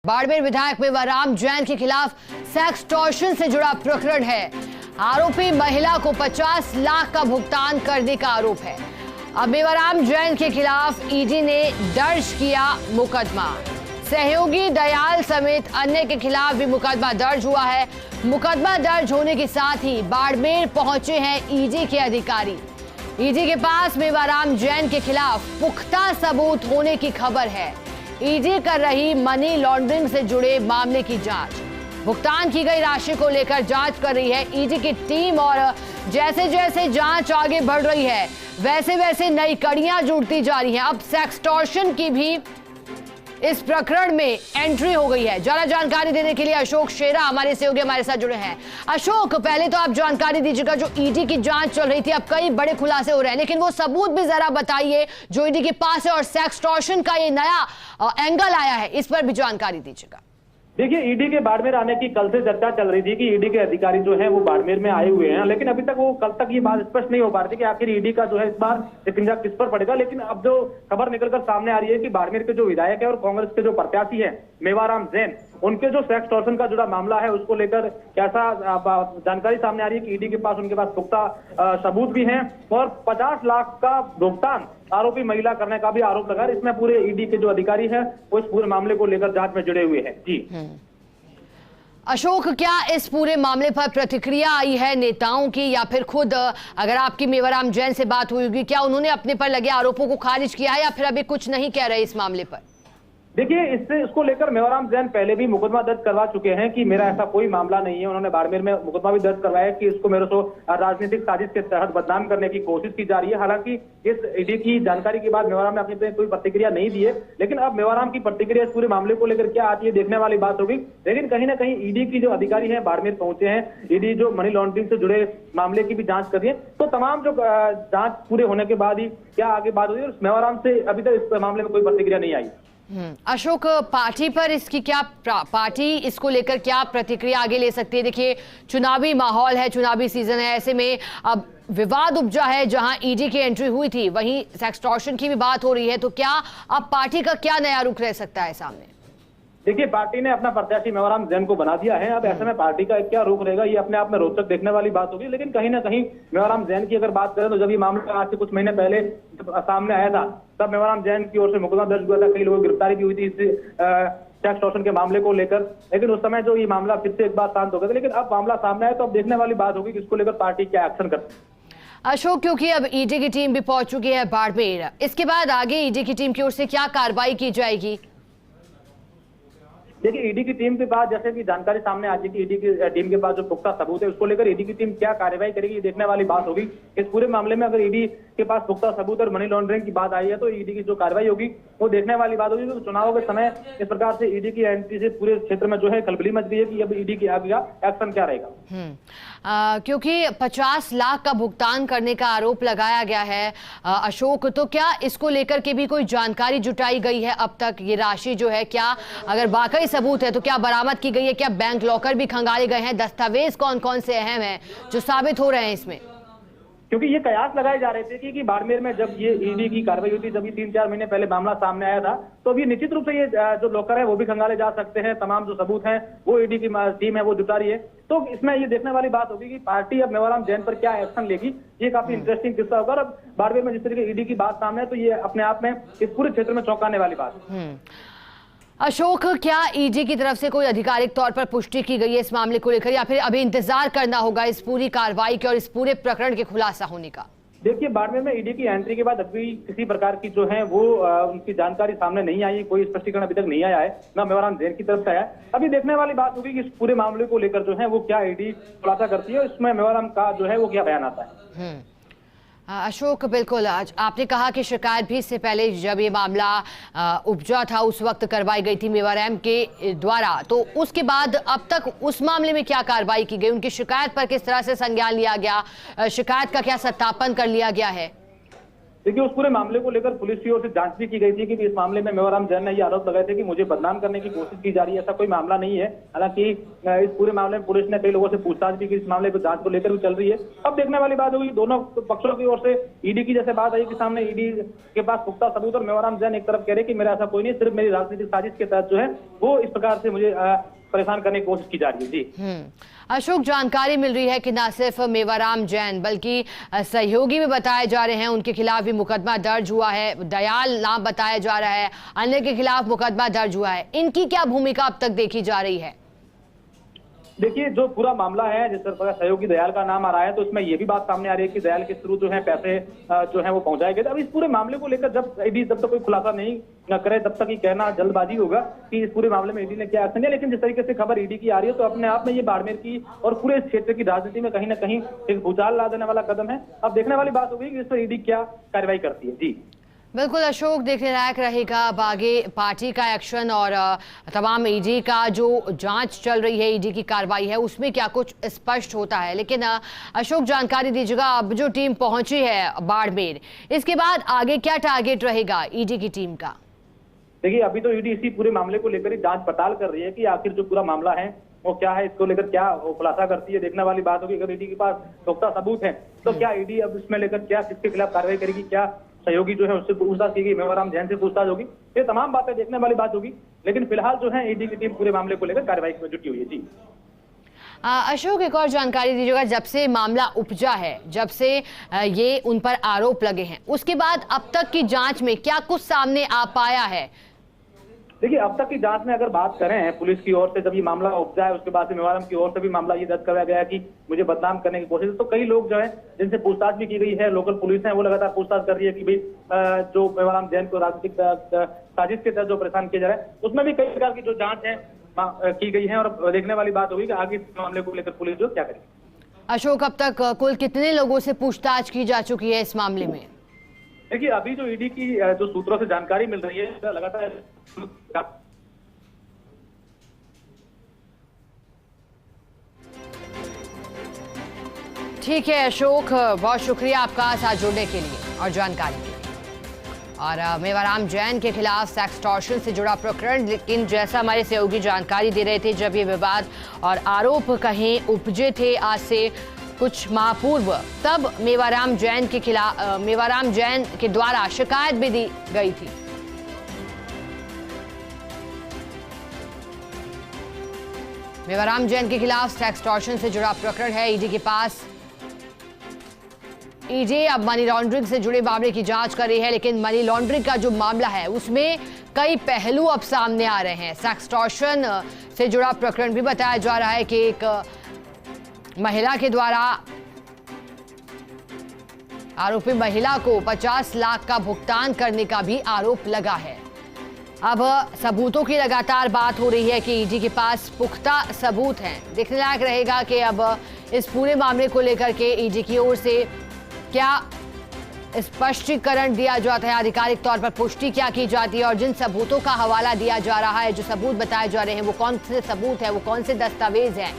बाड़मेर विधायक मेवाराम जैन के खिलाफ सेक्सटॉर्शन से जुड़ा प्रकरण है। आरोपी महिला को 50 लाख का भुगतान करने का आरोप है। अब मेवाराम जैन के खिलाफ ईडी ने दर्ज किया मुकदमा। सहयोगी दयाल समेत अन्य के खिलाफ भी मुकदमा दर्ज हुआ है। मुकदमा दर्ज होने के साथ ही बाड़मेर पहुंचे हैं ईडी के अधिकारी। ईडी के पास मेवाराम जैन के खिलाफ पुख्ता सबूत होने की खबर है। ईडी कर रही मनी लॉन्ड्रिंग से जुड़े मामले की जांच। भुगतान की गई राशि को लेकर जांच कर रही है ईडी की टीम और जैसे जैसे जांच आगे बढ़ रही है वैसे वैसे नई कड़ियां जुड़ती जा रही हैं। अब सेक्सटॉर्शन की भी इस प्रकरण में एंट्री हो गई है। ज्यादा जानकारी देने के लिए अशोक शेरा हमारे सहयोगी हमारे साथ जुड़े हैं। अशोक, पहले तो आप जानकारी दीजिएगा, जो ईडी की जांच चल रही थी, अब कई बड़े खुलासे हो रहे हैं, लेकिन वो सबूत भी जरा बताइए जो ईडी के पास है और सेक्सटॉर्शन का ये नया एंगल आया है, इस पर भी जानकारी दीजिएगा। देखिए, ईडी के बाड़मेर आने की कल से चर्चा चल रही थी कि ईडी के अधिकारी जो हैं वो बाड़मेर में आए हुए हैं, लेकिन अभी तक वो कल तक ये बात स्पष्ट नहीं हो पा रही थी कि आखिर ईडी का जो है इस बार शिकंजा किस पर पड़ेगा। लेकिन अब जो खबर निकलकर सामने आ रही है कि बाड़मेर के जो विधायक है और कांग्रेस के जो प्रत्याशी है मेवाराम जैन, उनके जो सेक्सटॉर्शन का जुड़ा मामला है उसको लेकर कैसा जानकारी सामने आ रही है कि ईडी के पास उनके पास पुख्ता सबूत भी हैं और 50 लाख का भुगतान आरोपी महिला करने का भी आरोप लगा। इसमें पूरे ईडी के जो अधिकारी हैं वो इस पूरे मामले को लेकर जांच में जुड़े हुए हैं। जी अशोक, क्या इस पूरे मामले पर प्रतिक्रिया आई है नेताओं की, या फिर खुद अगर आपकी मेवाराम जैन से बात हुई होगी, क्या उन्होंने अपने पर लगे आरोपों को खारिज किया है या फिर अभी कुछ नहीं कह रहे इस मामले पर? देखिए, इसको लेकर मेवाराम जैन पहले भी मुकदमा दर्ज करवा चुके हैं कि मेरा ऐसा कोई मामला नहीं है। उन्होंने बाड़मेर में मुकदमा भी दर्ज करवाया कि इसको मेरे को राजनीतिक साजिश के तहत बदनाम करने की कोशिश की जा रही है। हालांकि इस ईडी की जानकारी के बाद मेवाराम ने अपनी पे कोई प्रतिक्रिया नहीं दी है, लेकिन अब मेवाराम की प्रतिक्रिया इस पूरे मामले को लेकर क्या आती है देखने वाली बात होगी। लेकिन कहीं ना कहीं ईडी की जो अधिकारी है बाड़मेर पहुंचे हैं, ईडी जो मनी लॉन्ड्रिंग से जुड़े मामले की भी जांच कर रही है, तो तमाम जो जांच पूरे होने के बाद ही क्या आगे बात होगी। मेवाराम से अभी तक इस मामले में कोई प्रतिक्रिया नहीं आई। अशोक, पार्टी पर इसकी क्या पार्टी इसको लेकर क्या प्रतिक्रिया आगे ले सकती है? देखिए, चुनावी माहौल है, चुनावी सीजन है, ऐसे में अब विवाद उपजा है। जहां ईडी की एंट्री हुई थी वहीं सेक्सटॉर्शन की भी बात हो रही है, तो क्या अब पार्टी का क्या नया रुख रह सकता है सामने? देखिए, पार्टी ने अपना प्रत्याशी मेवाराम जैन को बना दिया है। अब ऐसे में पार्टी का क्या रुख रहेगा ये अपने आप में रोचक देखने वाली बात होगी। लेकिन कहीं ना कहीं मेवाराम जैन की अगर बात करें तो जब ये मामला आज से कुछ महीने पहले सामने आया था तब मेवाराम जैन की ओर से मुकदमा दर्ज हुआ था, कई लोगों की गिरफ्तारी भी हुई थी इस सेक्सटॉर्शन के मामले को लेकर। लेकिन उस समय जो ये मामला फिर से एक बार शांत हो गया था, लेकिन अब मामला सामने आया तो अब देखने वाली बात होगी कि इसको लेकर पार्टी क्या एक्शन करती है। अशोक, क्योंकि अब ईडी की टीम भी पहुंच चुकी है बाड़मेर, इसके बाद आगे ईडी की टीम की ओर से क्या कार्रवाई की जाएगी? देखिए, ईडी की टीम के बाद जैसे कि जानकारी सामने आ रही है कि ईडी की टीम के पास जो पुख्ता सबूत है उसको लेकर ईडी की टीम क्या कार्रवाई करेगी ये देखने वाली बात होगी। इस पूरे मामले में अगर ईडी के पास पुख्ता सबूत और मनी लॉन्ड्रिंग की बात आई है तो ईडी की जो कार्रवाई होगी वो देखने वाली बात होगी। तो चुनाव के समय इस प्रकार से ईडी की एंट्री से पूरे क्षेत्र में जो है खलबली मच गई है कि अब ईडी की आगे का एक्शन क्या रहेगा। क्योंकि 50 लाख का भुगतान करने का आरोप लगाया गया है अशोक, तो क्या इसको लेकर के भी कोई जानकारी जुटाई गई है अब तक? ये राशि जो है, क्या अगर वाकई सबूत है तो क्या बरामद की गई है? क्या बैंक लॉकर भी खंगाले गए हैं? दस्तावेज कौन कौन से अहम हैं जो साबित हो रहे हैं इसमें? क्योंकि ये कयास लगाए जा रहे थे कि बाड़मेर में जब ये ईडी की कार्रवाई हुई थी, जब ये 3-4 महीने पहले मामला सामने आया था, तो अभी निश्चित रूप से ये जो लॉकर है वो भी खंगाले जा सकते हैं। तमाम जो सबूत हैं वो ईडी की टीम है वो जुटा रही है। तो इसमें ये देखने वाली बात होगी कि पार्टी अब मेवाराम जैन पर क्या एक्शन लेगी। ये काफी इंटरेस्टिंग किस्सा होगा। और अब बाड़मेर में जिस तरीके ईडी की बात सामने है तो ये अपने आप में इस पूरे क्षेत्र में चौंकाने वाली बात है। अशोक, क्या ईडी की तरफ से कोई आधिकारिक तौर पर पुष्टि की गई है इस मामले को लेकर, या फिर अभी इंतजार करना होगा इस पूरी कार्रवाई के और इस पूरे प्रकरण के खुलासा होने का? देखिए, बाड़मेर में ईडी की एंट्री के बाद अभी किसी प्रकार की जो है वो उनकी जानकारी सामने नहीं आई, कोई स्पष्टीकरण अभी तक नहीं आया है, ना मेवाराम जैन की तरफ से आया। अभी देखने वाली बात होगी कि इस पूरे मामले को लेकर जो है वो क्या ईडी खुलासा करती है, इसमें मेवाराम का जो है वो क्या बयान आता है। अशोक, बिल्कुल, आज आपने कहा कि शिकायत भी इससे पहले जब ये मामला उपजा था उस वक्त करवाई गई थी मेवाराम के द्वारा, तो उसके बाद अब तक उस मामले में क्या कार्रवाई की गई? उनकी शिकायत पर किस तरह से संज्ञान लिया गया? शिकायत का क्या सत्यापन कर लिया गया है? देखिए, उस पूरे मामले को लेकर पुलिस की ओर से जांच भी की गई थी कि इस मामले में मेवाराम जैन ने ये आरोप लगाए थे कि मुझे बदनाम करने की कोशिश की जा रही है। ऐसा कोई मामला नहीं है। हालांकि इस पूरे मामले में पुलिस ने कई लोगों से पूछताछ भी की, इस मामले को जांच को लेकर भी चल रही है। अब देखने वाली बात होगी, दोनों पक्षों की ओर से ईडी की जैसे बात आई कि सामने ईडी के पास पुख्ता सबूत, और मेवाराम जैन एक तरफ कह रहे कि मेरा ऐसा कोई नहीं, सिर्फ मेरी राजनीतिक साजिश के तहत जो है वो इस प्रकार से मुझे परेशान करने की कोशिश की जा रही है। जी अशोक, जानकारी मिल रही है कि न सिर्फ मेवाराम जैन बल्कि सहयोगी भी बताए जा रहे हैं, उनके खिलाफ भी मुकदमा दर्ज हुआ है। दयाल नाम बताया जा रहा है, अन्य के खिलाफ मुकदमा दर्ज हुआ है। इनकी क्या भूमिका अब तक देखी जा रही है? देखिए, जो पूरा मामला है, जिस तरह सहयोगी दयाल का नाम आ रहा है, तो उसमें ये भी बात सामने आ रही है कि दयाल के थ्रू जो है पैसे जो है वो पहुंचाए गए थे। अब इस पूरे मामले को लेकर जब तक कोई खुलासा नहीं करे तब तक ये कहना जल्दबाजी होगा कि इस पूरे मामले में ईडी ने क्या एक्शन लिया। लेकिन जिस तरीके से खबर ईडी की आ रही है, तो अपने आप में ये बाड़मेर की और पूरे इस क्षेत्र की राजनीति में कहीं ना कहीं एक भूचाल ला देने वाला कदम है। अब देखने वाली बात होगी कि इस पर ईडी क्या कार्रवाई करती है। जी बिल्कुल अशोक, देखने लायक रहेगा अब आगे पार्टी का एक्शन और तमाम ईडी का जो जांच चल रही है, ईडी की कार्रवाई है, उसमें क्या कुछ स्पष्ट होता है। लेकिन अशोक, जानकारी दीजिएगा, अब जो टीम पहुंची है बाड़मेर, इसके बाद आगे क्या टारगेट रहेगा ईडी की टीम का? देखिए, अभी तो ईडी इसी पूरे मामले को लेकर ही जांच पड़ताल कर रही है कि आखिर जो पूरा मामला है वो क्या है, इसको लेकर क्या खुलासा करती है। देखने वाली बात होगी, अगर ईडी के पास पुख्ता सबूत है तो क्या ईडी अब इसमें लेकर क्या किसके खिलाफ कार्रवाई करेगी, क्या सहयोगी जो है उससे पूछताछ की गई, मेवाराम जैन से पूछताछ होगी, ये तमाम बातें देखने वाली बात होगी। लेकिन फिलहाल जो है ईडी की टीम पूरे मामले को लेकर कार्रवाई में जुटी हुई है। जी अशोक, एक और जानकारी दीजिएगा, जब से मामला उपजा है, जब से ये उन पर आरोप लगे हैं, उसके बाद अब तक की जांच में क्या कुछ सामने आ पाया है? देखिए, अब तक की जांच में अगर बात करें, पुलिस की ओर से जब ये मामला उपजा है, उसके बाद से मेवाराम की ओर से भी मामला ये दर्ज कराया गया कि मुझे बदनाम करने की कोशिश। तो कई लोग जो है जिनसे पूछताछ भी की गई है, लोकल पुलिस है वो लगातार पूछताछ कर रही है कि भाई जो मेवाराम जैन को राजनीतिक साजिश के तहत जो परेशान किया जा रहा है, उसमें भी कई प्रकार की जो जांच है की गई है। और देखने वाली बात होगी कि आगे इस मामले को लेकर पुलिस जो क्या करेगी। अशोक, अब तक कुल कितने लोगों से पूछताछ की जा चुकी है इस मामले में? देखिए, अभी जो ईडी की जो सूत्रों से जानकारी मिल रही है, लगातार ठीक है अशोक, बहुत शुक्रिया आपका साथ जुड़ने के लिए और जानकारी के लिए। और मेवाराम जैन के खिलाफ सेक्सटॉर्शन से जुड़ा प्रकरण, लेकिन जैसा हमारे सहयोगी जानकारी दे रहे थे, जब ये विवाद और आरोप कहीं उपजे थे आज से कुछ माह पूर्व, तब मेवाराम जैन के द्वारा शिकायत भी दी गई थी। मेवाराम जैन के खिलाफ सेक्सटॉर्शन से जुड़ा प्रकरण है ईडी के पास। ईडी अब मनी लॉन्ड्रिंग से जुड़े मामले की जांच कर रही है, लेकिन मनी लॉन्ड्रिंग का जो मामला है उसमें कई पहलू अब सामने आ रहे हैं। सेक्सटॉर्शन से जुड़ा प्रकरण भी बताया जा रहा है कि एक महिला के द्वारा आरोपी महिला को 50 लाख का भुगतान करने का भी आरोप लगा है। अब सबूतों की लगातार बात हो रही है कि ईडी के पास पुख्ता सबूत हैं। देखने लायक रहेगा कि अब इस पूरे मामले को लेकर के ईडी की ओर से क्या स्पष्टीकरण दिया जाता है, आधिकारिक तौर पर पुष्टि क्या की जाती है, और जिन सबूतों का हवाला दिया जा रहा है, जो सबूत बताए जा रहे हैं, वो कौन से सबूत है, वो कौन से दस्तावेज हैं,